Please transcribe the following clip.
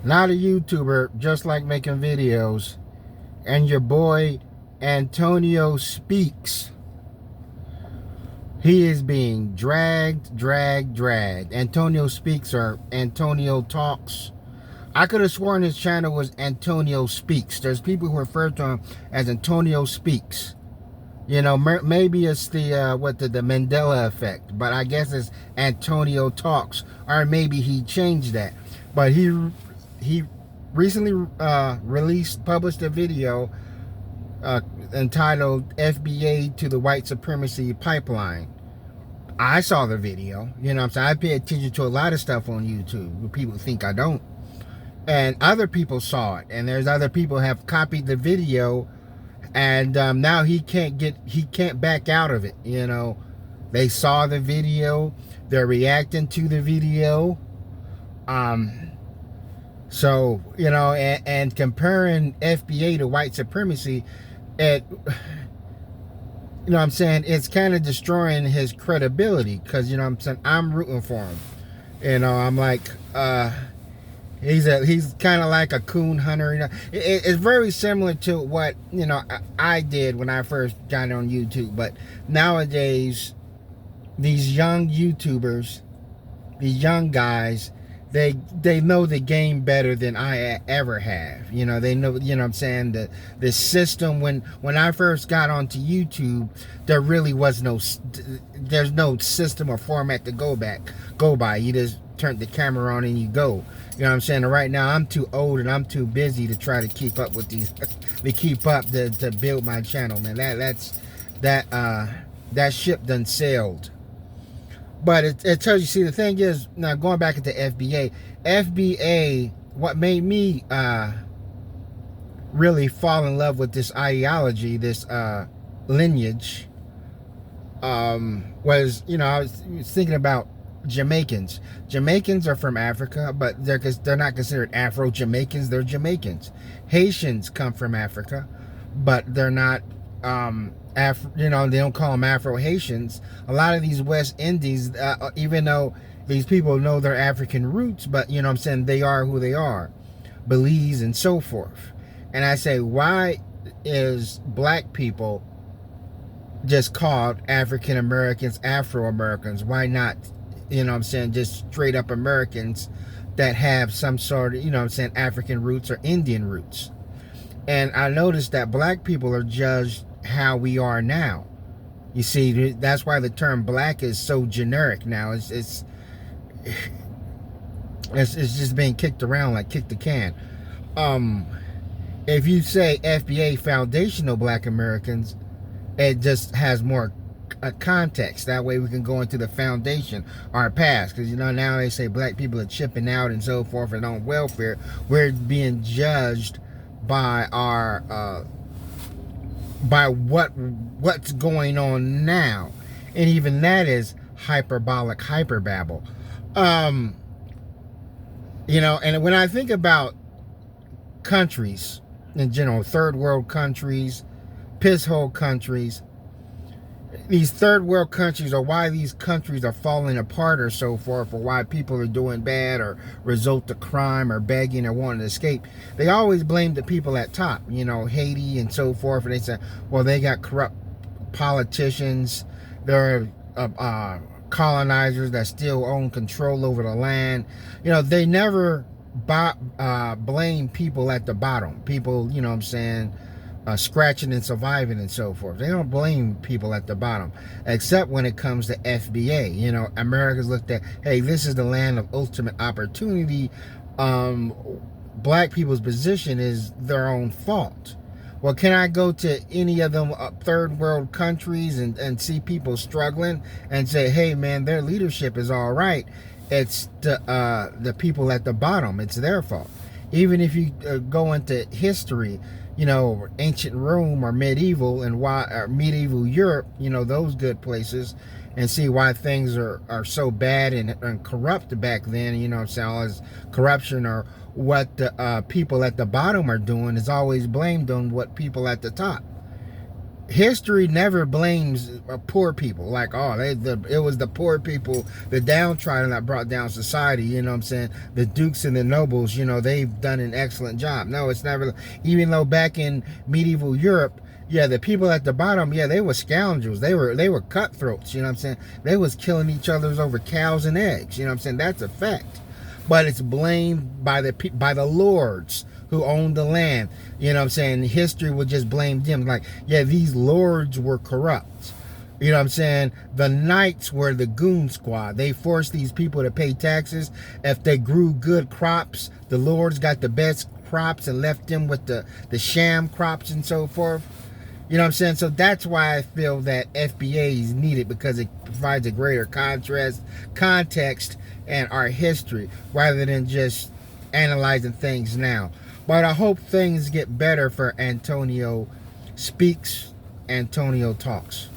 not a YouTuber, just like making videos. And your boy Antonio Speaks. He is being dragged. Antonio Speaks or Antonio Talks. I could have sworn his channel was Antonio Speaks. There's people who refer to him as Antonio Speaks. You know, maybe it's the the Mandela effect, but I guess it's Antonio Talks, or maybe he changed that. But he recently published a video entitled "FBA to the White Supremacy Pipeline." I saw the video. You know what I'm saying? I pay attention to a lot of stuff on YouTube. People think I don't. And other people saw it. And there's other people have copied the video. And now he can't back out of it. You know, they saw the video. They're reacting to the video. So, you know, and comparing FBA to white supremacy, it, you know what I'm saying, it's kind of destroying his credibility, because, you know what I'm saying, I'm rooting for him. You know, I'm like, he's kind of like a coon hunter. You know, it's very similar to what, you know, I did when I first got on YouTube. But nowadays, these young YouTubers, these young guys, they know the game better than I ever have. You know, they know, you know what I'm saying, the system. When I first got onto YouTube, there really was there's no system or format to go by. You just turn the camera on and you go. You know what I'm saying? And right now I'm too old and I'm too busy to try to keep up with these to build my channel, man. That ship done sailed. But it tells you, see, the thing is, now going back into FBA, what made me really fall in love with this ideology, this lineage, was, you know, I was thinking about Jamaicans. Jamaicans are from Africa, but they're not considered Afro-Jamaicans, they're Jamaicans. Haitians come from Africa, but they're not you know, they don't call them Afro-Haitians. A lot of these West Indies, even though these people know their African roots, but, you know what I'm saying, they are who they are. Belize and so forth. And I say, why is black people just called African Americans, Afro Americans? Why not, you know what I'm saying, just straight up Americans that have some sort of, you know what I'm saying, African roots or Indian roots? And I noticed that black people are judged how we are now. You see, that's why the term black is so generic now. It's just being kicked around like kick the can. If you say FBA foundational black Americans, it just has more context. That way we can go into the foundation, our past. Because, you know, now they say black people are chipping out and so forth and on welfare. We're being judged by our by what's going on now, and even that is hyperbabble. You know, and when I think about countries in general, third world countries, piss hole countries, these third world countries, or why these countries are falling apart or so forth, or why people are doing bad or result to crime or begging or wanting to escape, they always blame the people at top, you know, Haiti and so forth. And they say, well, they got corrupt politicians, there are colonizers that still own control over the land. You know, they never blame people at the bottom, people, you know what I'm saying, scratching and surviving and so forth. They don't blame people at the bottom, except when it comes to FBA. You know, America's looked at, hey, this is the land of ultimate opportunity. Black people's position is their own fault. Well, can I go to any of them third world countries and see people struggling and say, hey, man, their leadership is all right? It's the people at the bottom. It's their fault. Even if you go into history, you know, ancient Rome or medieval medieval Europe, you know, those good places, and see why things are so bad and corrupt back then. You know what I'm saying? All this corruption, or what the people at the bottom are doing, is always blamed on what people at the top. history never blames poor people. Like, oh, it was the poor people, the downtrodden, that brought down society. You know what I'm saying? The dukes and the nobles, you know, they've done an excellent job. No, it's never. Even though back in medieval Europe, yeah, the people at the bottom, yeah, they were scoundrels. They were cutthroats. You know what I'm saying? They was killing each other over cows and eggs. You know what I'm saying? That's a fact. But it's blamed by the lords who owned the land. You know what I'm saying? History would just blame them. Like, yeah, these lords were corrupt. You know what I'm saying? The knights were the goon squad. They forced these people to pay taxes. If they grew good crops, the lords got the best crops and left them with the sham crops and so forth. You know what I'm saying? So that's why I feel that FBA is needed, because it provides a greater context and our history, rather than just analyzing things now. But I hope things get better for Antonio Speaks, Antonio Talks.